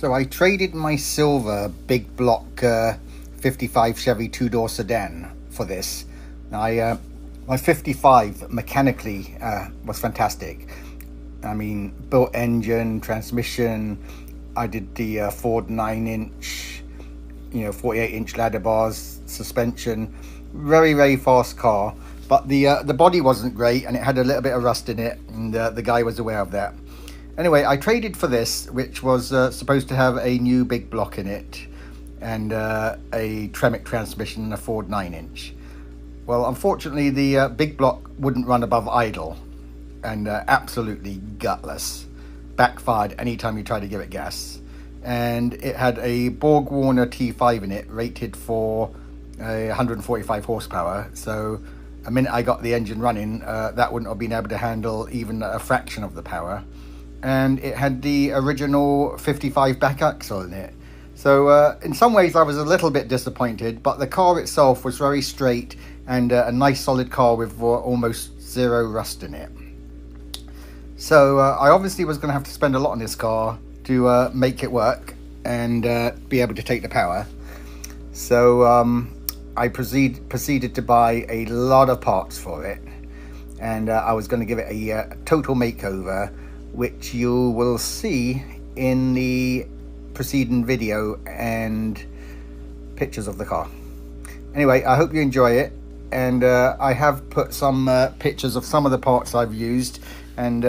So I traded my silver big block 55 Chevy two-door sedan for this. My 55 mechanically was fantastic. I mean, built engine, transmission. I did the Ford 9-inch, 48-inch ladder bars, suspension. Very, very fast car. But the body wasn't great, and it had a little bit of rust in it, and the guy was aware of that. Anyway, I traded for this, which was supposed to have a new big block in it, and a Tremec transmission and a Ford 9-inch. Well, unfortunately, the big block wouldn't run above idle, and absolutely gutless. Backfired anytime you tried to give it gas. And it had a Borg Warner T5 in it, rated for 145 horsepower. So the minute I got the engine running, that wouldn't have been able to handle even a fraction of the power. And it had the original 55 back axle in it. So in some ways I was a little bit disappointed, but the car itself was very straight and a nice solid car with almost zero rust in it. So I obviously was going to have to spend a lot on this car to make it work and be able to take the power. So I proceeded to buy a lot of parts for it, and I was going to give it a total makeover, which you will see in the preceding video and pictures of the car. Anyway, I hope you enjoy it, and I have put some pictures of some of the parts I've used, and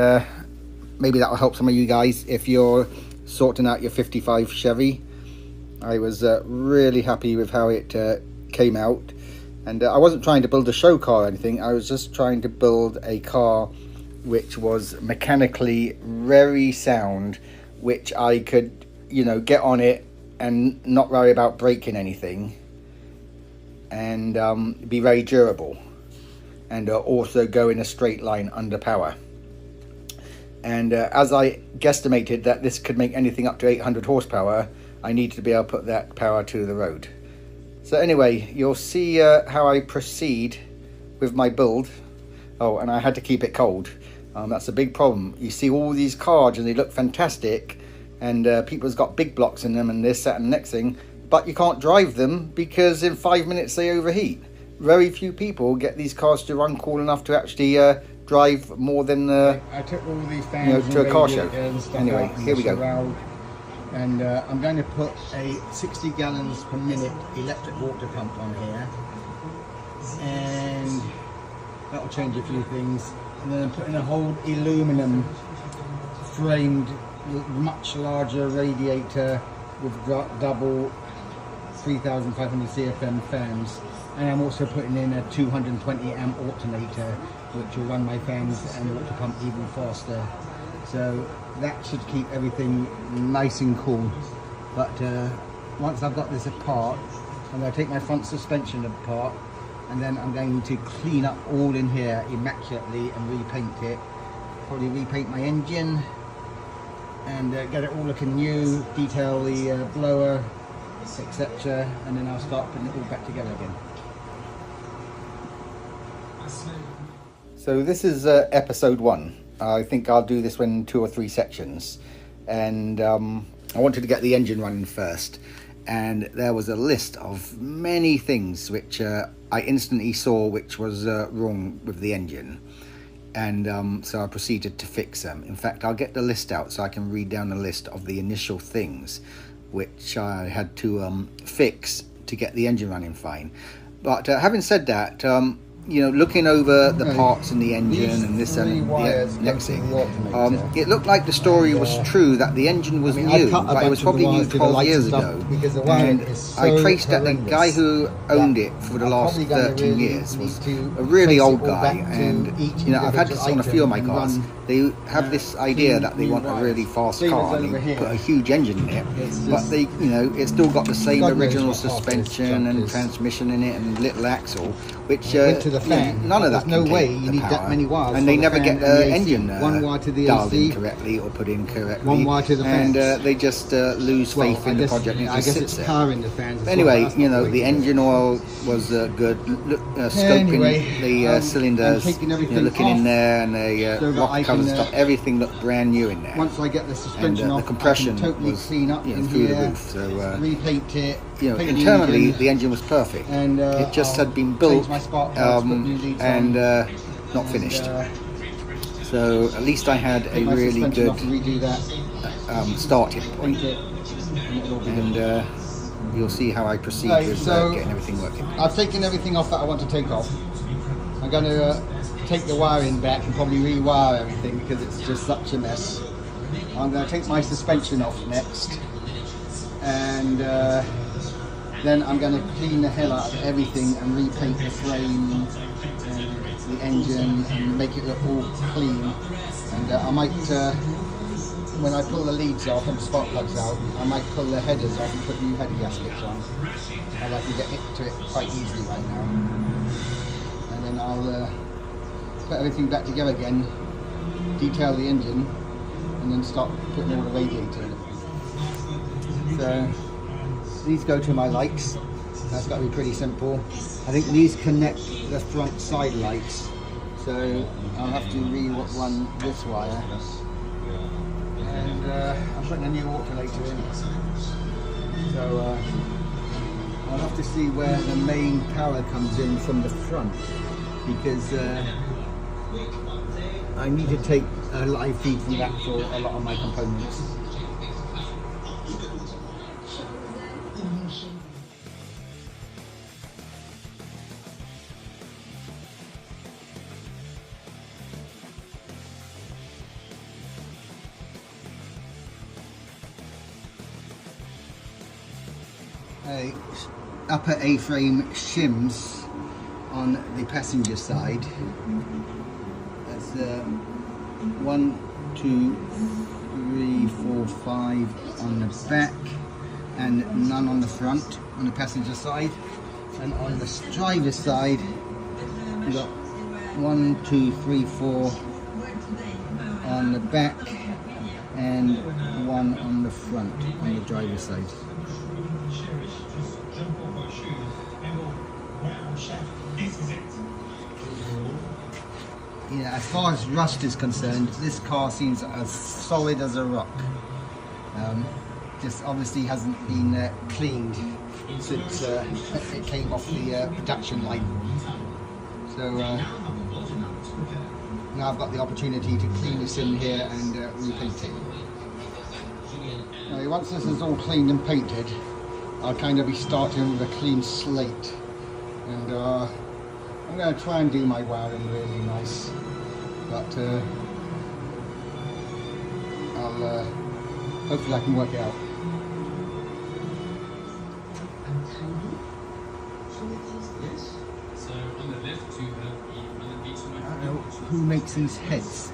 maybe that will help some of you guys if you're sorting out your 55 Chevy. I was really happy with how it came out, and I wasn't trying to build a show car or anything. I was just trying to build a car which was mechanically very sound, which I could get on it and not worry about breaking anything, and be very durable, and also go in a straight line under power. And as I guesstimated that this could make anything up to 800 horsepower, I needed to be able to put that power to the road. So anyway, you'll see how I proceed with my build. Oh, and I had to keep it cold. That's a big problem. You see all these cars and they look fantastic, and people's got big blocks in them and this, that and the next thing, but you can't drive them because in 5 minutes they overheat. Very few people get these cars to run cool enough to actually drive more than I took all these fans to a car show. Anyway, here we go. And I'm going to put a 60 gallons per minute electric water pump on here, and that will change a few things. And then I'm putting a whole aluminum framed, much larger radiator with double 3500 CFM fans, and I'm also putting in a 220 amp alternator which will run my fans and water pump even faster. So that should keep everything nice and cool. But once I've got this apart, I'm going to take my front suspension apart, and then I'm going to clean up all in here immaculately and repaint it. Probably repaint my engine and get it all looking new, detail the blower, etc. And then I'll start putting it all back together again. So this is episode 1. I think I'll do this one in 2 or 3 sections, and I wanted to get the engine running first, and there was a list of many things which I instantly saw which was wrong with the engine, and so I proceeded to fix them. In fact, I'll get the list out so I can read down the list of the initial things which I had to fix to get the engine running fine. But having said that, looking over the parts in the engine and this and the next thing, it looked like the story was true, that the engine was new, but it was probably new 12 years ago. And I traced that the guy who owned it for the last 13 years was a really old guy, and I've had this on a few of my cars. They have this idea that they want a really fast car and they put a huge engine in it, but they, it's still got the same original suspension and transmission in it and little axle, which the fan. none of that. There's no way contain you the need power. that many wires. And they for never the get fan and the AC. engine One wire to the dialed AC. in correctly or put in correctly. One wire to the and fans. they just lose faith in the project. And it I just guess sits it's there. powering the fans. But anyway, That's you not know, way the to do it. engine oil was good. Scoping Anyway, the cylinders, taking you know, everything looking in off there, and the so that rock I cover can, stuff, everything looked brand new in there. Once I get the suspension And off, the compression I can totally was, clean up you know, in through here, the roof. So repaint it. you know, paint internally the engine was perfect. And it just I'll had been built change my spark plugs, put new leads on, not finished. And, so at least I had a take my really suspension good off and redo that. starting point. Paint it, and it'll be good. And you'll see how I proceed Right, with so getting everything working. I've taken everything off that I want to take off. I'm going to take the wiring back and probably rewire everything because it's just such a mess. I'm going to take my suspension off next, and then I'm going to clean the hell out of everything and repaint the frame and the engine and make it look all clean. And I might, when I pull the leads off and the spark plugs out, I might pull the headers off and put new header gaskets on. I like to get to it quite easily right now. And then I'll put everything back together again, detail the engine, and then start putting all the radiator in. So these go to my lights. That's got to be pretty simple. I think these connect the front side lights, so I'll have to rerun this wire. And I'm putting a new alternator in. So I'll have to see where the main power comes in from the front, because I need to take a live feed from that for a lot of my components. Upper A-frame shims on the passenger side. That's 1, 2, 3, 4, 5 on the back, and none on the front on the passenger side. And on the driver's side, we've got 1, 2, 3, 4 on the back, and 1 on the front on the driver's side. Yeah, as far as rust is concerned, this car seems as solid as a rock. Just obviously hasn't been cleaned since it came off the production line. So now I've got the opportunity to clean this in here and repaint it. Now, once this is all cleaned and painted, I'll kind of be starting with a clean slate, and I'm going to try and do my wiring really nice, but I'll hopefully I can work it out. I don't know who makes these heads.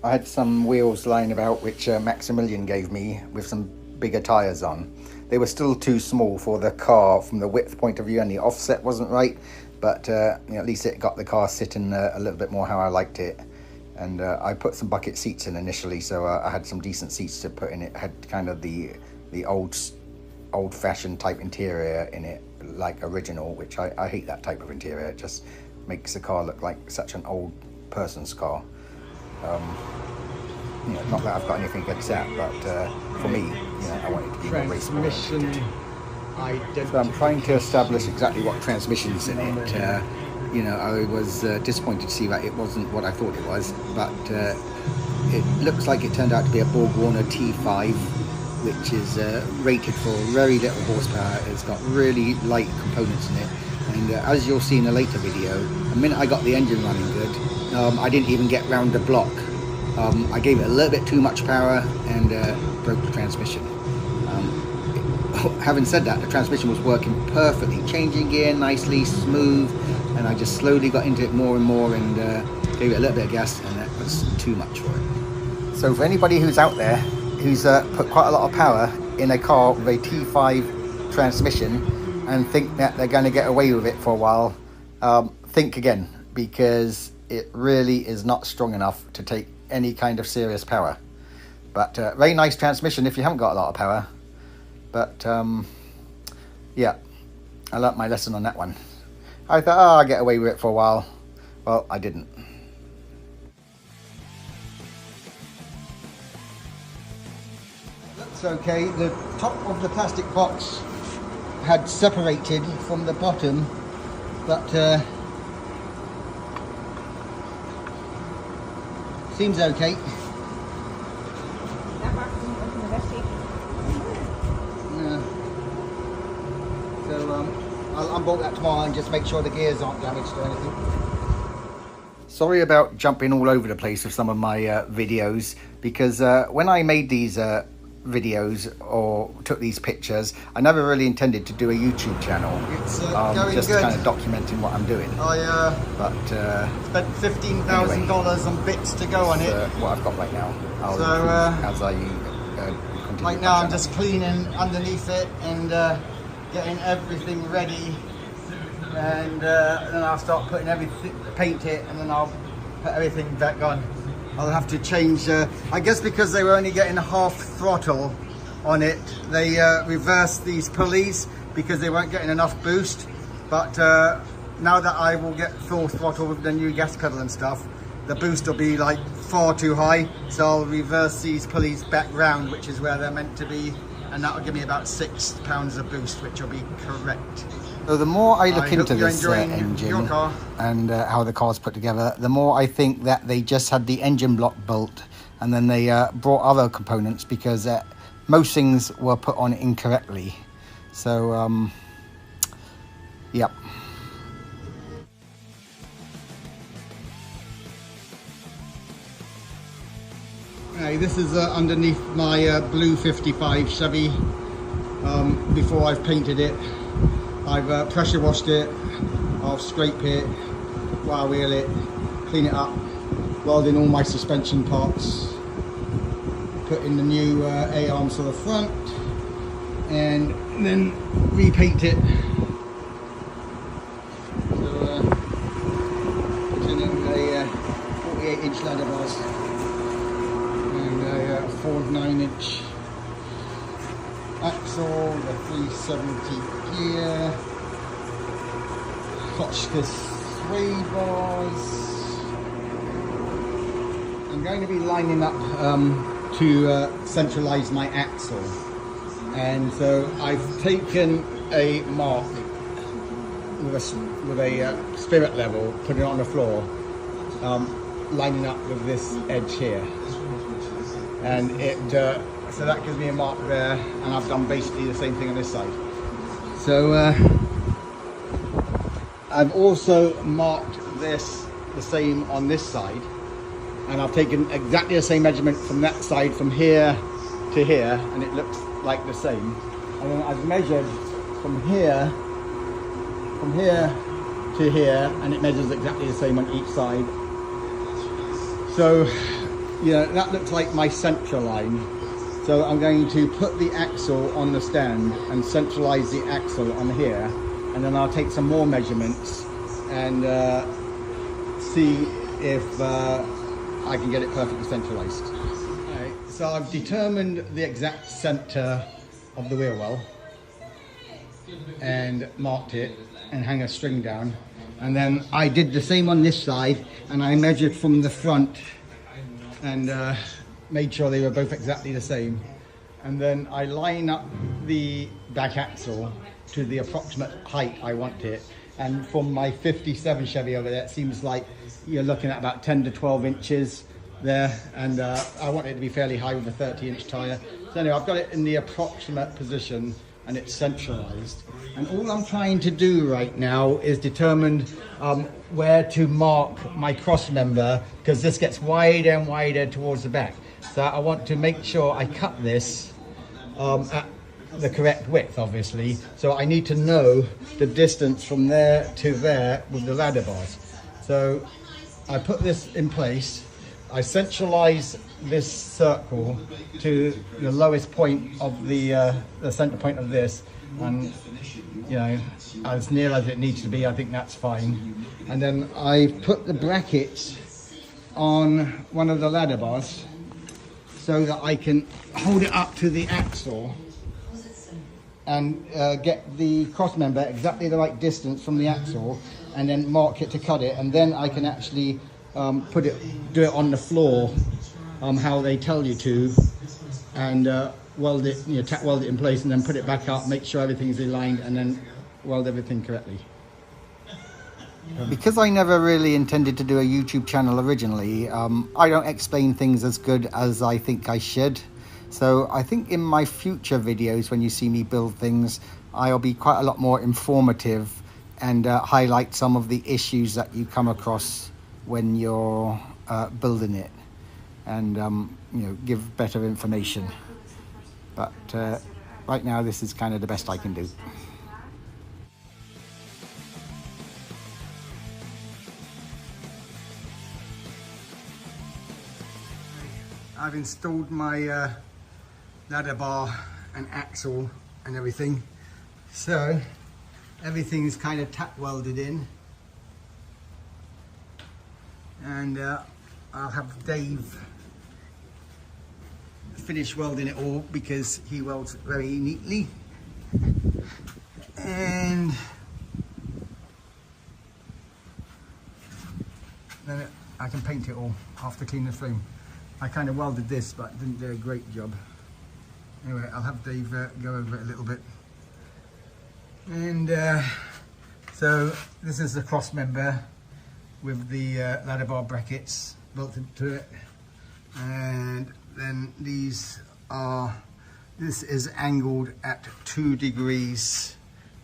I had some wheels lying about which Maximilian gave me with some bigger tyres on. They were still too small for the car from the width point of view, and the offset wasn't right, but you know, at least it got the car sitting a little bit more how I liked it. And I put some bucket seats in initially, so I had some decent seats to put in it. Had kind of the old-fashioned type interior in it, like original, which I hate that type of interior. It just makes the car look like such an old person's car. You know, not that I've got anything against that, but for me, you know, I want it to be more race oriented. So I'm trying to establish exactly what transmission's in it. You know, I was disappointed to see that it wasn't what I thought it was, but it looks like it turned out to be a Borg-Warner T5, which is rated for very little horsepower. It's got really light components in it, and as you'll see in a later video, the minute I got the engine running good, I didn't even get round the block. I gave it a little bit too much power and broke the transmission. Having said that, the transmission was working perfectly, changing gear nicely, smooth, and I just slowly got into it more and more and gave it a little bit of gas, and that was too much for it. So for anybody who's out there who's put quite a lot of power in a car with a T5 transmission and think that they're going to get away with it for a while, think again, because it really is not strong enough to take any kind of serious power. But very nice transmission if you haven't got a lot of power. But yeah, I learnt my lesson on that one. I thought, oh, I'll get away with it for a while. Well, I didn't. Looks okay. The top of the plastic box had separated from the bottom, but seems okay. I'll unbolt that tomorrow and just make sure the gears aren't damaged or anything. Sorry about jumping all over the place with some of my videos, because when I made these videos or took these pictures, I never really intended to do a YouTube channel. It's going just good. Kind of documenting what I'm doing. I spent $15,000 on bits to go on it. What I've got right now. As I continue. Right now I'm just cleaning underneath it and getting everything ready, and then I'll start putting everything, paint it, and then I'll put everything back on. I'll have to change, I guess because they were only getting half throttle on it, they reversed these pulleys because they weren't getting enough boost. But now that I will get full throttle with the new gas pedal and stuff, the boost will be like far too high, so I'll reverse these pulleys back round, which is where they're meant to be, and that will give me about 6 pounds of boost, which will be correct. So the more I look into this engine and how the car's put together, the more I think that they just had the engine block built and then they brought other components, because most things were put on incorrectly. So yep. Okay, this is underneath my blue 55 Chevy. Before I've painted it, I've pressure washed it, I'll scrape it, wire wheel it, clean it up, weld in all my suspension parts, put in the new A-arms to the front, and then repaint it. So put in a 48-inch ladder bars. 4.9-inch axle, the 370 gear, Hotchkiss sway bars. I'm going to be lining up to centralize my axle, and so I've taken a mark with a spirit level, put it on the floor, lining up with this edge here. And it so that gives me a mark there, and I've done basically the same thing on this side. So I've also marked this the same on this side, and I've taken exactly the same measurement from that side, from here to here, and it looks like the same. And then I've measured from here to here, and it measures exactly the same on each side. So yeah, that looks like my central line. So I'm going to put the axle on the stand and centralize the axle on here, and then I'll take some more measurements and see if I can get it perfectly centralized. Alright, so I've determined the exact center of the wheel well and marked it and hang a string down, and then I did the same on this side, and I measured from the front and made sure they were both exactly the same, and then I line up the back axle to the approximate height I want it. And from my 57 Chevy over there, it seems like you're looking at about 10 to 12 inches there, and I want it to be fairly high with a 30-inch tyre. So anyway, I've got it in the approximate position and it's centralized. And all I'm trying to do right now is determine where to mark my cross member, because this gets wider and wider towards the back. So I want to make sure I cut this at the correct width, obviously. So I need to know the distance from there to there with the ladder bars. So I put this in place. I centralize this circle to the lowest point of the center point of this, and you know, as near as it needs to be, I think that's fine. And then I put the brackets on one of the ladder bars so that I can hold it up to the axle and get the cross member exactly the right distance from the axle, and then mark it to cut it, and then I can actually do it on the floor how they tell you to, and weld it, tack weld it in place, and then put it back up, make sure everything's aligned, and then weld everything correctly. Because I never really intended to do a YouTube channel originally, I don't explain things as good as I think I should. So I think in my future videos, when you see me build things, I'll be quite a lot more informative and highlight some of the issues that you come across when you're building it, and give better information. But right now, this is kind of the best I can do. I've installed my ladder bar and axle and everything, so everything's kind of tack welded in, and I'll have Dave finish welding it all because he welds very neatly, and then I can paint it all after cleaning the frame. I kind of welded this, but didn't do a great job. Anyway, I'll have Dave go over it a little bit. And so this is the cross member with the ladder bar brackets built into it. And then this is angled at 2 degrees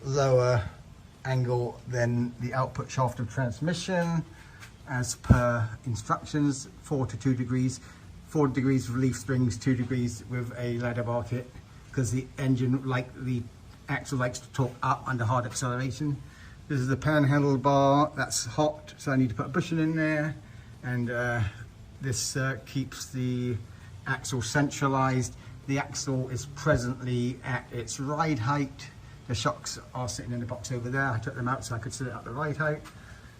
lower angle than the output shaft of transmission, as per instructions, 4 to 2 degrees. 4 degrees with leaf springs, 2 degrees with a ladder bar kit, because the engine, like the axle, likes to torque up under hard acceleration. This is the panhandle bar, that's hot, so I need to put a bushing in there, and this keeps the axle centralized. The axle is presently at its ride height. The shocks are sitting in the box over there. I took them out so I could sit it at the ride height.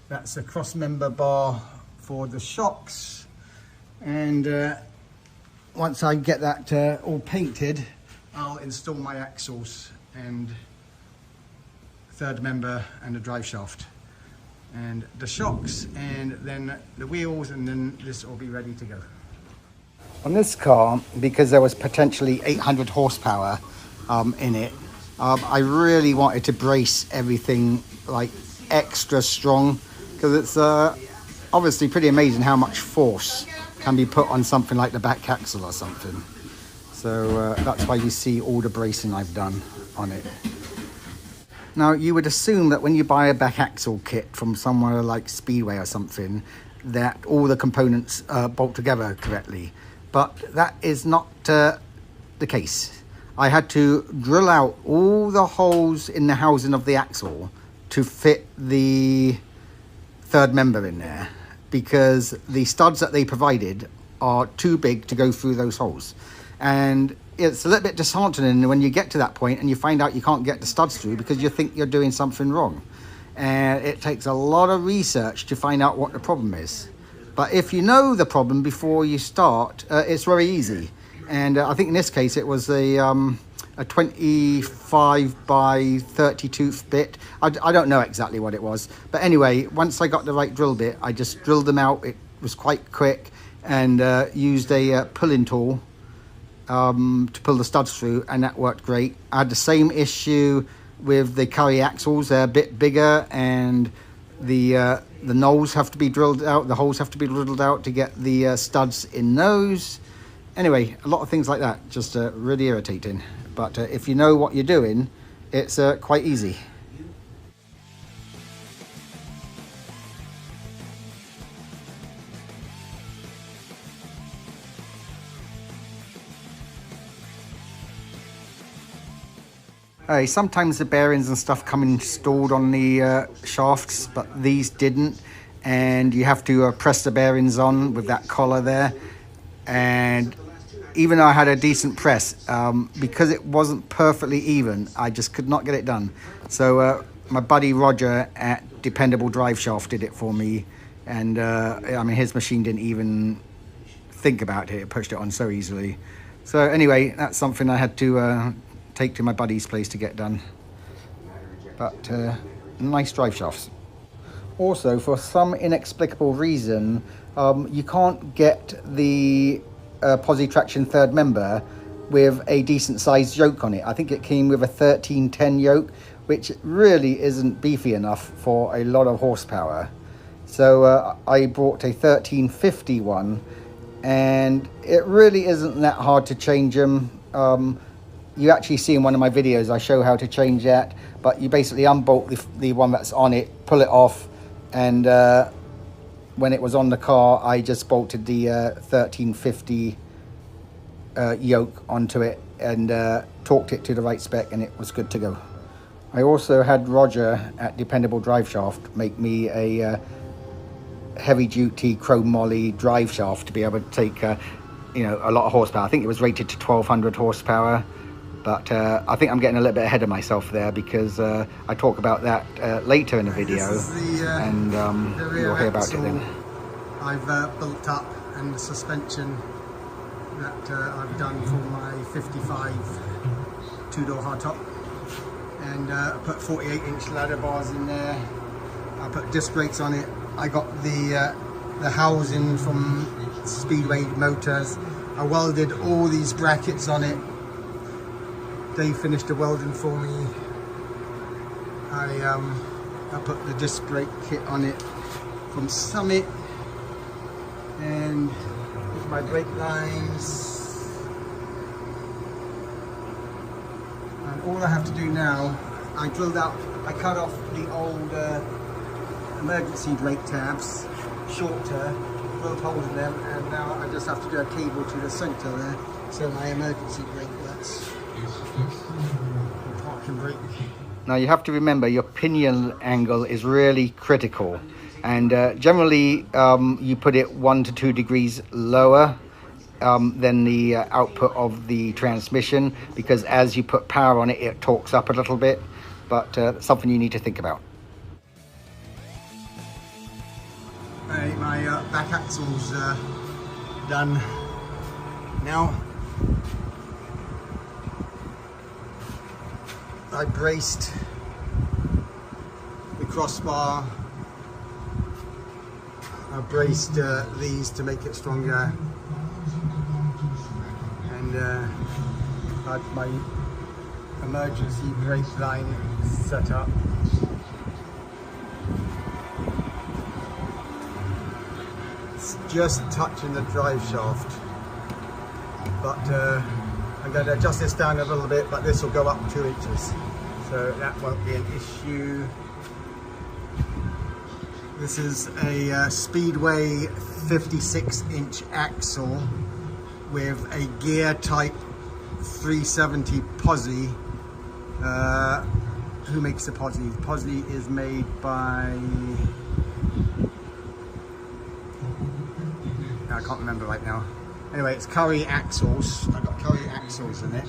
That's the cross member bar for the shocks. And once I get that all painted, I'll install my axles and third member and the drive shaft and the shocks, and then the wheels, and then this will be ready to go. On this car, because there was potentially 800 horsepower in it, I really wanted to brace everything like extra strong, because it's obviously pretty amazing how much force can be put on something like the back axle or something. So that's why you see all the bracing I've done on it. Now, you would assume that when you buy a back axle kit from somewhere like Speedway or something, that all the components bolt together correctly, but that is not the case. I had to drill out all the holes in the housing of the axle to fit the third member in there, because the studs that they provided are too big to go through those holes. And it's a little bit disheartening when you get to that point and you find out you can't get the studs through because you think you're doing something wrong. And it takes a lot of research to find out what the problem is. But if you know the problem before you start, it's very easy. And I think in this case it was a 25 by 32 bit. I don't know exactly what it was, but anyway, once I got the right drill bit, I just drilled them out. It was quite quick, and used a pulling tool to pull the studs through, and that worked great. I had the same issue with the Curry axles. They're a bit bigger, and the nose have to be drilled out, the holes have to be drilled out to get the studs in those. Anyway, a lot of things like that, just really irritating. But if you know what you're doing, it's quite easy. Sometimes the bearings and stuff come installed on the shafts, but these didn't. And you have to press the bearings on with that collar there. And even though I had a decent press, because it wasn't perfectly even, I just could not get it done. So my buddy Roger at Dependable Drive Shaft did it for me. And I mean, his machine didn't even think about it. It pushed it on so easily. So anyway, that's something I had to take to my buddy's place to get done. But nice drive shafts. Also, for some inexplicable reason, you can't get the Posi Traction third member with a decent sized yoke on it. I think it came with a 1310 yoke, which really isn't beefy enough for a lot of horsepower. So I brought a 1350 one, and it really isn't that hard to change them. You actually see in one of my videos I show how to change that, but you basically unbolt the one that's on it, pull it off, and when it was on the car, I just bolted the 1350 yoke onto it and torqued it to the right spec, and it was good to go. I also had Roger at Dependable Drive Shaft make me a heavy duty chrome moly drive shaft to be able to take you know, a lot of horsepower. I think it was rated to 1200 horsepower. But I think I'm getting a little bit ahead of myself there, because I talk about that later in the video, and you'll hear about it then. I've built up, and the suspension that I've done for my 55 two-door hardtop, and I put 48-inch ladder bars in there. I put disc brakes on it. I got the housing from Speedway Motors. I welded all these brackets on it. They finished the welding for me. I put the disc brake kit on it from Summit, and with my brake lines. And all I have to do now, I cut off the old emergency brake tabs, shorter, drilled holes in them, and now I just have to do a cable to the center there, so my emergency brake works. Now you have to remember your pinion angle is really critical, and generally you put it 1 to 2 degrees lower than the output of the transmission, because as you put power on it, it torques up a little bit, but that's something you need to think about. My back axle's done now. I braced the crossbar. I braced these to make it stronger, and had my emergency brake line set up. It's just touching the drive shaft, but I'm going to adjust this down a little bit, but this will go up 2 inches, so that won't be an issue. This is a Speedway 56-inch axle with a gear type 370 Posi. Who makes the Posi? Posi is made by... I can't remember right now. Anyway, it's Curry axles. I've got Curry axles in it,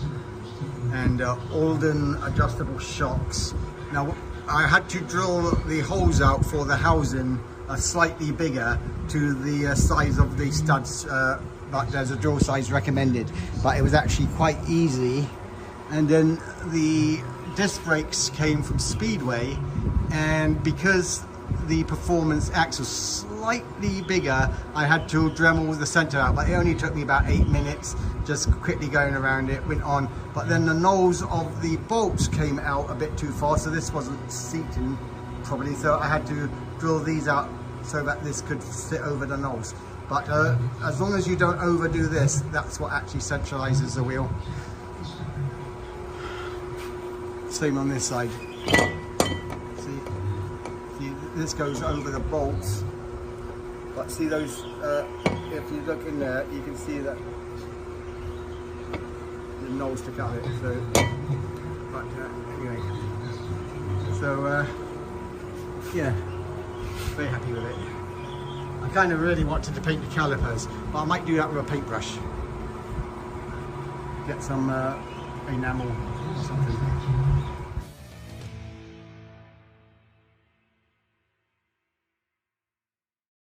and Alden adjustable shocks. Now, I had to drill the holes out for the housing are slightly bigger to the size of the studs, but there's a drill size recommended. But it was actually quite easy. And then the disc brakes came from Speedway, and because the performance axle was slightly bigger, I had to Dremel the center out, but it only took me about 8 minutes, just quickly going around it, went on. But then the nose of the bolts came out a bit too far, so this wasn't seating properly, so I had to drill these out so that this could sit over the nose. But as long as you don't overdo this, that's what actually centralizes the wheel. Same on this side. See, this goes over the bolts. But see those, if you look in there, you can see that the nose took out of it. So, but anyway, so yeah, very happy with it. I kind of really wanted to paint the calipers, but I might do that with a paintbrush. Get some enamel or something.